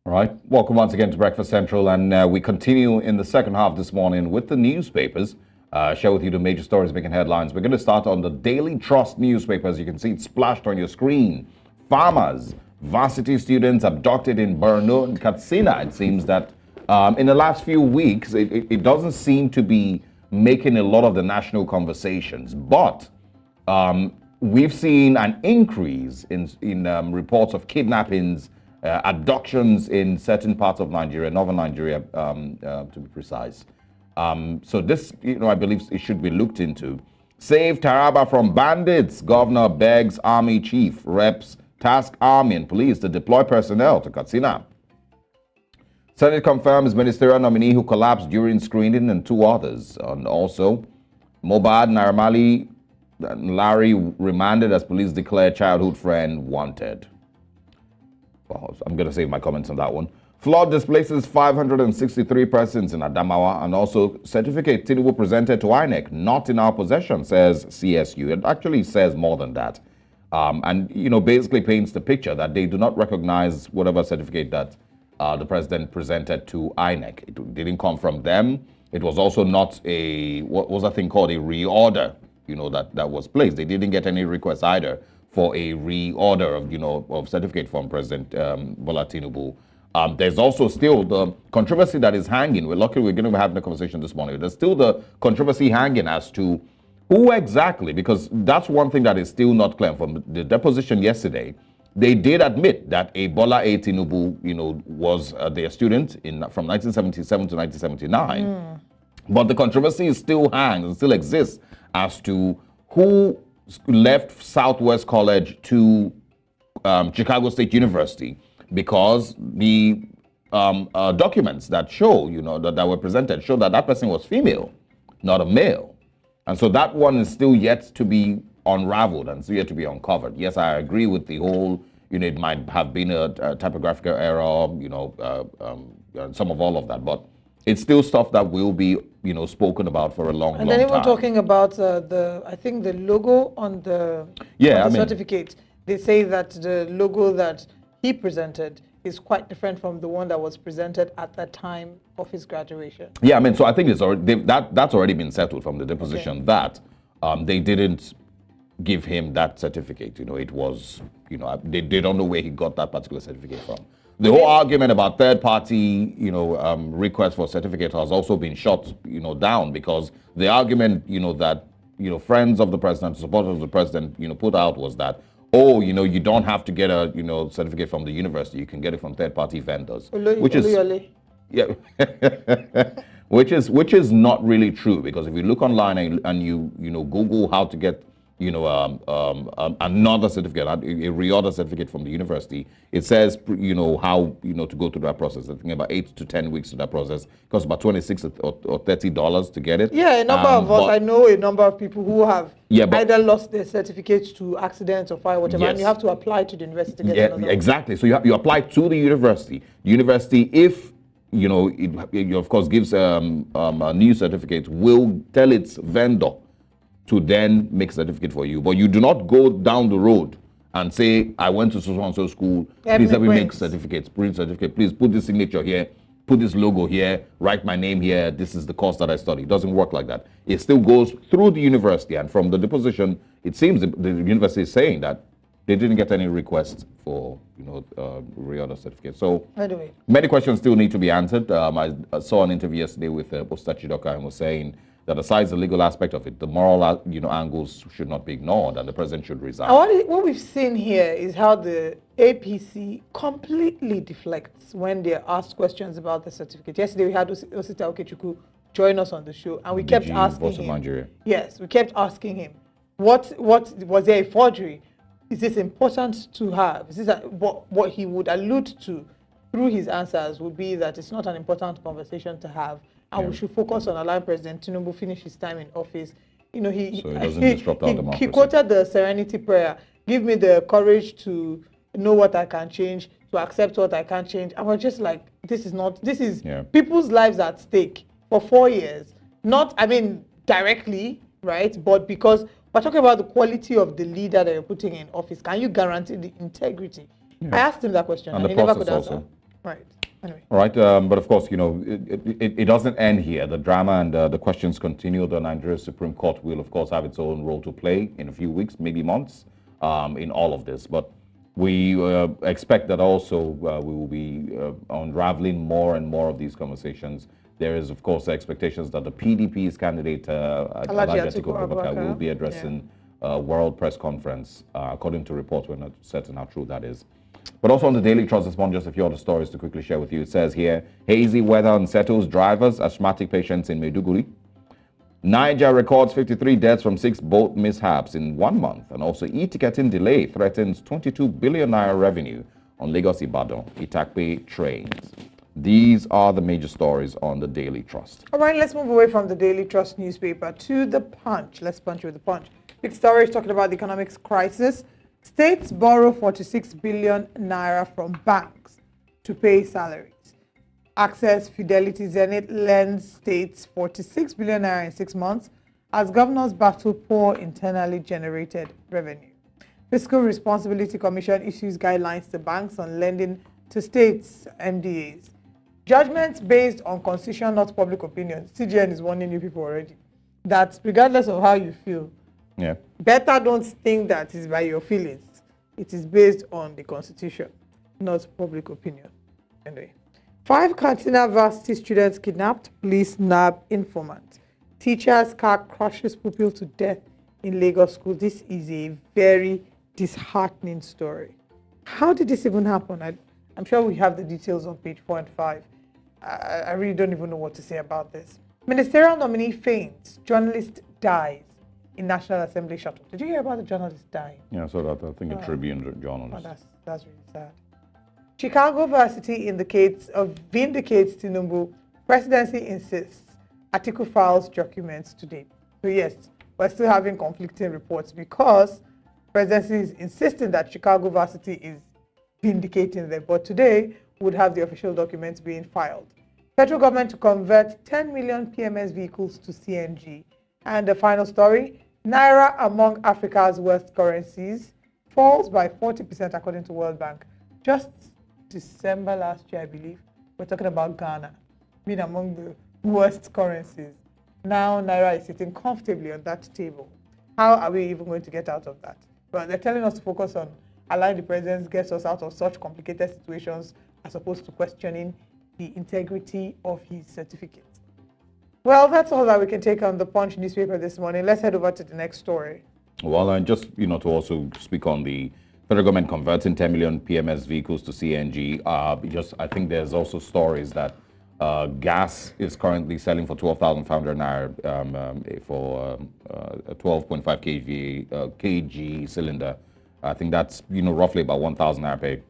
All right, welcome once again to Breakfast Central, and we continue in the second half this morning with the newspapers. Share with you the major stories making headlines. We're going to start on the Daily Trust newspaper. As you can see, it's splashed on your screen. Farmers, varsity students abducted in Borno and Katsina. It seems that in the last few weeks, it doesn't seem to be making a lot of the national conversations, but we've seen an increase in reports of kidnappings, abductions in certain parts of Nigeria, northern Nigeria, to be precise. So this, I believe it should be looked into. Save Taraba from bandits. Governor begs army chief, reps task army and police to deploy personnel to Katsina. Senate confirms ministerial nominee who collapsed during screening and two others. And also, Mohbad, Naramali, Larry remanded as police declare childhood friend wanted. Well, I'm going to save my comments on that one. Flood displaces 563 persons in Adamawa, and also certificate Tinubu presented to INEC, not in our possession, says CSU. It actually says more than that. And, basically paints the picture that they do not recognize whatever certificate that the president presented to INEC. It didn't come from them. It was also not what was that thing called, a reorder, that was placed. They didn't get any request either for a reorder of certificate from President Bola Tinubu. There's also still the controversy that is hanging. We're lucky we're going to be having a conversation this morning. There's still the controversy hanging as to who exactly, because that's one thing that is still not clear. From the deposition yesterday, they did admit that a Bola A. Tinubu, was their student from 1977 to 1979. But the controversy still hangs and still exists as to who left Southwest College to Chicago State University, because the documents that show, that were presented show that person was female, not a male. And so that one is still yet to be unraveled and still yet to be uncovered. Yes, I agree with the whole, it might have been a typographical error, some of all of that, but it's still stuff that will be, spoken about for a long time. And then even talking about I think the logo on the certificate, they say that the logo that he presented is quite different from the one that was presented at the time of his graduation. Yeah, so I think it's already that's already been settled from the deposition, that they didn't give him that certificate. It was, they don't know where he got that particular certificate from. The whole argument about third-party, request for certificate has also been shot, down, because the argument, that, friends of the president, supporters of the president, put out was that, you don't have to get a, certificate from the university. You can get it from third-party vendors, which is not really true, because if you look online and you Google how to get another certificate, a reorder certificate from the university, it says, how, to go through that process. I think about 8 to 10 weeks to that process. It costs about $26 or $30 to get it. Yeah, a number of us, I know a number of people who have either lost their certificates to accidents or fire, whatever, and you have to apply to the university to get another. Exactly. So you apply to the university. The university, if it of course gives a new certificate, will tell its vendor to then make certificate for you. But you do not go down the road and say, I went to so-and-so school, please help me make certificates, print certificate, please put this signature here, put this logo here, write my name here, this is the course that I study. It doesn't work like that. It still goes through the university, and from the deposition, it seems the university is saying that they didn't get any requests for, reorder certificate. So anyway, many questions still need to be answered. I saw an interview yesterday with Osta Chidoka, and was saying that aside the legal aspect of it, the moral, angles should not be ignored, and the president should resign. What we've seen here is how the APC completely deflects when they're asked questions about the certificate. Yesterday we had Osita Okechukwu join us on the show, and we kept asking him. Nigeria. Yes, we kept asking him, what was there a forgery? Is this important to have? Is this what he would allude to through his answers would be that it's not an important conversation to have, and we should focus on allowing President Tinubu finish his time in office. So he doesn't disrupt our democracy. He quoted the Serenity Prayer, give me the courage to know what I can change, to accept what I can't change. And we're just like, this is people's lives at stake for 4 years. Not, directly, right? But because we're talking about the quality of the leader that you're putting in office. Can you guarantee the integrity? Yeah. I asked him that question and he never could answer. Right. Anyway. All right, but of course, it doesn't end here. The drama and the questions continue. The Nigeria Supreme Court will, of course, have its own role to play in a few weeks, maybe months, in all of this. But we expect that also we will be unraveling more and more of these conversations. There is, of course, the expectations that the PDP's candidate, Alhaji Atiku Abubakar, will be addressing a World Press Conference. According to reports, we're not certain how true that is. But also on the Daily Trust this morning, just a few other stories to quickly share with you. It says here, hazy weather unsettles drivers, asthmatic patients in Maiduguri. Niger records 53 deaths from 6 boat mishaps in 1 month. And also e-ticketing delay threatens 22 billion naira revenue on Lagos-Ibadan Itakpe trains. These are the major stories on the Daily Trust. All right, let's move away from the Daily Trust newspaper to the Punch. Let's punch with the Punch. Big story is talking about the economic crisis. States borrow 46 billion naira from banks to pay salaries. Access Fidelity Zenith lends states 46 billion naira in 6 months as governors battle poor internally generated revenue. Fiscal Responsibility Commission issues guidelines to banks on lending to states, MDAs. Judgments based on constitution, not public opinion. CGN is warning you people already that regardless of how you feel, better don't think that it's by your feelings. It is based on the constitution, not public opinion. Anyway, 5 Katsina Varsity students kidnapped, police nab informant. Teacher's car crushes pupil to death in Lagos school. This is a very disheartening story. How did this even happen? I'm sure we have the details on page 4 and 5. I really don't even know what to say about this. Ministerial nominee faints. Journalist dies in National Assembly shuttle. Did you hear about the journalist dying? Yeah, I saw that. I think a Tribune journalist. Oh, that's really sad. Chicago Varsity vindicates Tinubu. Presidency insists. Atiku files documents today. So yes, we're still having conflicting reports because presidency is insisting that Chicago Varsity is vindicating them. But today, would have the official documents being filed. Federal government to convert 10 million PMS vehicles to CNG. And the final story, Naira among Africa's worst currencies falls by 40% according to World Bank. Just December last year, I believe, we're talking about Ghana being among the worst currencies. Now Naira is sitting comfortably on that table. How are we even going to get out of that? Well, they're telling us to focus on allowing the president get us out of such complicated situations as opposed to questioning the integrity of his certificate. Well, that's all that we can take on the Punch newspaper this morning. Let's head over to the next story. Well, and just, to also speak on the federal government converting 10 million PMS vehicles to CNG, I think there's also stories that gas is currently selling for 12,500 naira for a 12.5 kg cylinder. I think that's, roughly about 1,000 naira per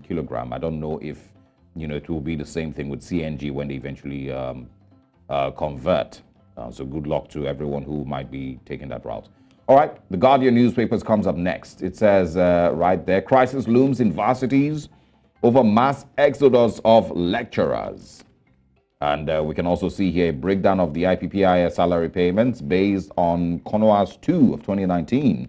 kilogram. I don't know if, it will be the same thing with CNG when they eventually convert. So good luck to everyone who might be taking that route. All right, the Guardian newspapers comes up next. It says right there, crisis looms in varsities over mass exodus of lecturers. And we can also see here a breakdown of the IPPIS salary payments based on CONOAS 2 of 2019.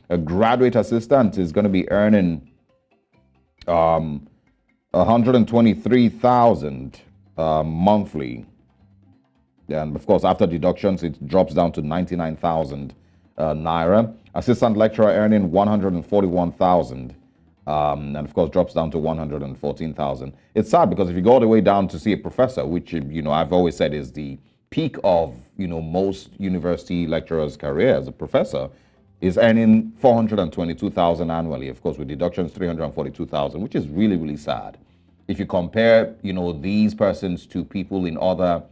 A graduate assistant is going to be earning 123,000 monthly. And of course, after deductions, it drops down to 99,000 naira. Assistant lecturer earning 141,000. And of course, drops down to 114,000. It's sad because if you go all the way down to see a professor, which, I've always said is the peak of, most university lecturers' careers, a professor is earning 422,000 annually. Of course, with deductions, 342,000, which is really, really sad. If you compare, these persons to people in other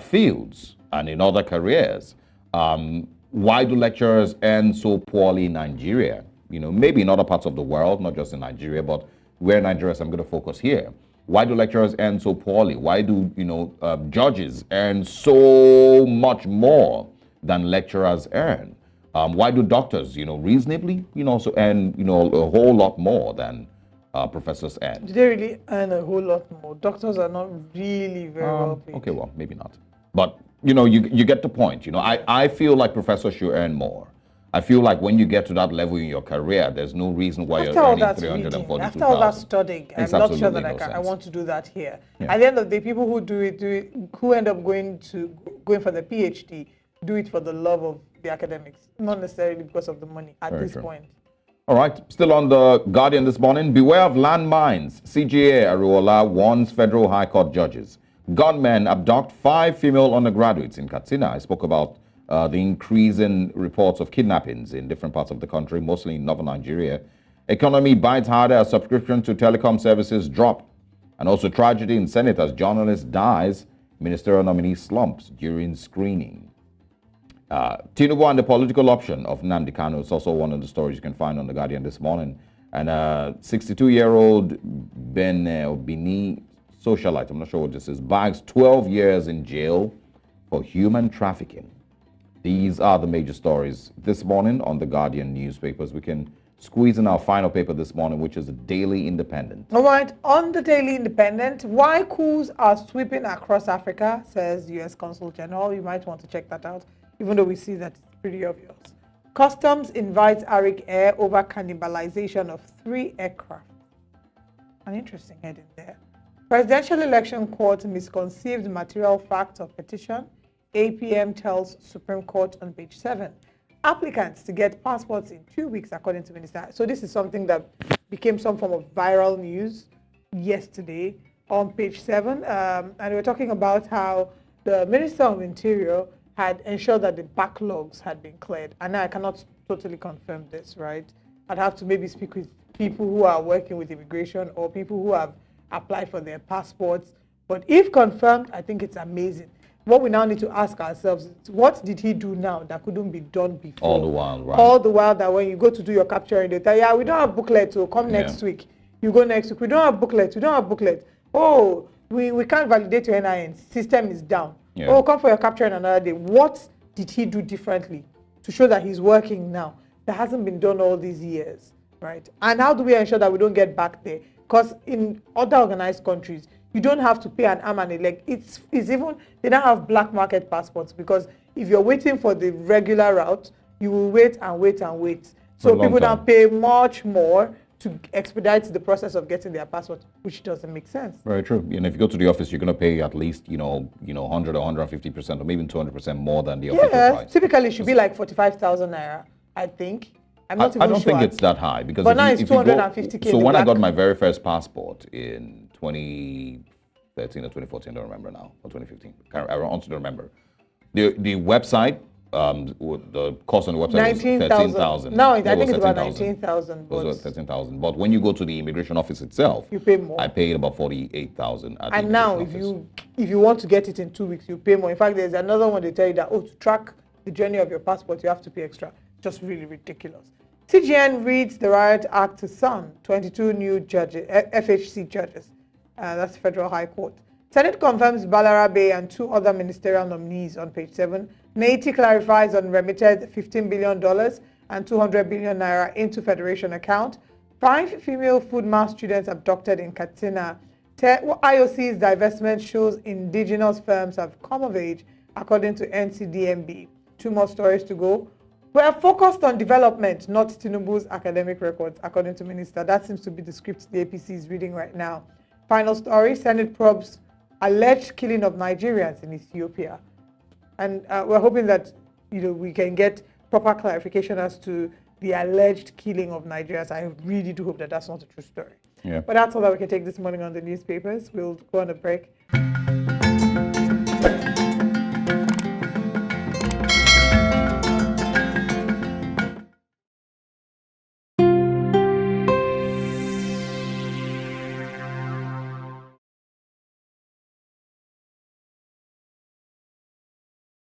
fields and in other careers, why do lecturers earn so poorly in Nigeria? Maybe in other parts of the world, not just in Nigeria, but where Nigeria is, I'm going to focus here. Why do lecturers earn so poorly? Why do, judges earn so much more than lecturers earn? Why do doctors, reasonably, also earn, a whole lot more than professors earn? Do they really earn a whole lot more? Doctors are not really very well paid. Okay, well, maybe not. But, you get the point. I feel like professors should earn more. I feel like when you get to that level in your career, there's no reason why After you're all earning that 342,000. reading, after all that studying, I'm Makes not sure absolutely that no I sense. want to do that here. Yeah. At the end of the day, people who do it, who end up going for the PhD, do it for the love of the academics, not necessarily because of the money at Very this true. point. All right, still on the Guardian this morning. Beware of landmines. CGA Ariwola warns federal high court judges. Gunmen abduct 5 female undergraduates in Katsina. I spoke about the increasing reports of kidnappings in different parts of the country, mostly in northern Nigeria. Economy bites harder as subscription to telecom services drop. And also tragedy in Senate as journalist dies. Ministerial nominee slumps during screening. Tinubu and the political option of Nnamdi Kanu is also one of the stories you can find on The Guardian this morning. And 62-year-old Bini socialite, I'm not sure what this is, bags 12 years in jail for human trafficking. These are the major stories this morning on The Guardian newspapers. We can squeeze in our final paper this morning, which is the Daily Independent. All right, on the Daily Independent, why coups are sweeping across Africa, says U.S. Consul General. You might want to check that out, even though we see that it's pretty obvious. Customs invites Arik Air over cannibalization of 3 aircraft. An interesting heading there. Presidential Election Court misconceived material facts of petition. APM tells Supreme Court on page 7. Applicants to get passports in 2 weeks, according to Minister. So this is something that became some form of viral news yesterday on page 7. And we're talking about how the Minister of Interior had ensured that the backlogs had been cleared. And I cannot totally confirm this, right? I'd have to maybe speak with people who are working with immigration or people who have applied for their passports. But if confirmed, I think it's amazing. What we now need to ask ourselves is, what did he do now that couldn't be done before? All the while, right? All the while that when you go to do your capturing, they tell you, yeah, we don't have booklet, so come next week. You go next week. We don't have booklet. We don't have booklet. Oh, we can't validate your NIN. System is down. Yeah. Oh, come for your capturing another day. What did he do differently to show that he's working now? That hasn't been done all these years, right? And how do we ensure that we don't get back there? Because in other organized countries, you don't have to pay an arm and a leg. It's even, they don't have black market passports, because if you're waiting for the regular route, you will wait and wait and wait. So people now pay much more to expedite the process of getting their passport, which doesn't make sense. Very true. And if you go to the office, you're going to pay at least, 100 or 150% or maybe 200% more than the official price. Typically it should be like 45,000 naira, I think. I don't think it's that high, because but now it's 250K. So when I got my very first passport in 2013 or 2014, I don't remember now, or 2015. I honestly don't remember. The website, the cost on the website was 13,000. No, I think it's about 19,000. It was 13,000. But when you go to the immigration office itself, you pay more. I paid about 48,000. And now, if you want to get it in 2 weeks, you pay more. In fact, there's another one they tell you that, to track the journey of your passport, you have to pay extra. Just really ridiculous. CGN reads the Riot Act to Sun, 22 new judges, FHC judges. That's Federal High Court. Senate confirms Balarabe and 2 other ministerial nominees on page 7. Naiti clarifies on remitted $15 billion and 200 billion naira into Federation account. 5 female food mass students abducted in Katsina. IOC's divestment shows indigenous firms have come of age, according to NCDMB. 2 more stories to go. We're focused on development, not Tinubu's academic records, according to Minister. That seems to be the script the APC is reading right now. Final story, Senate probes alleged killing of Nigerians in Ethiopia. And we're hoping that we can get proper clarification as to the alleged killing of Nigerians. I really do hope that that's not a true story. Yeah. But that's all that we can take this morning on the newspapers. We'll go on a break.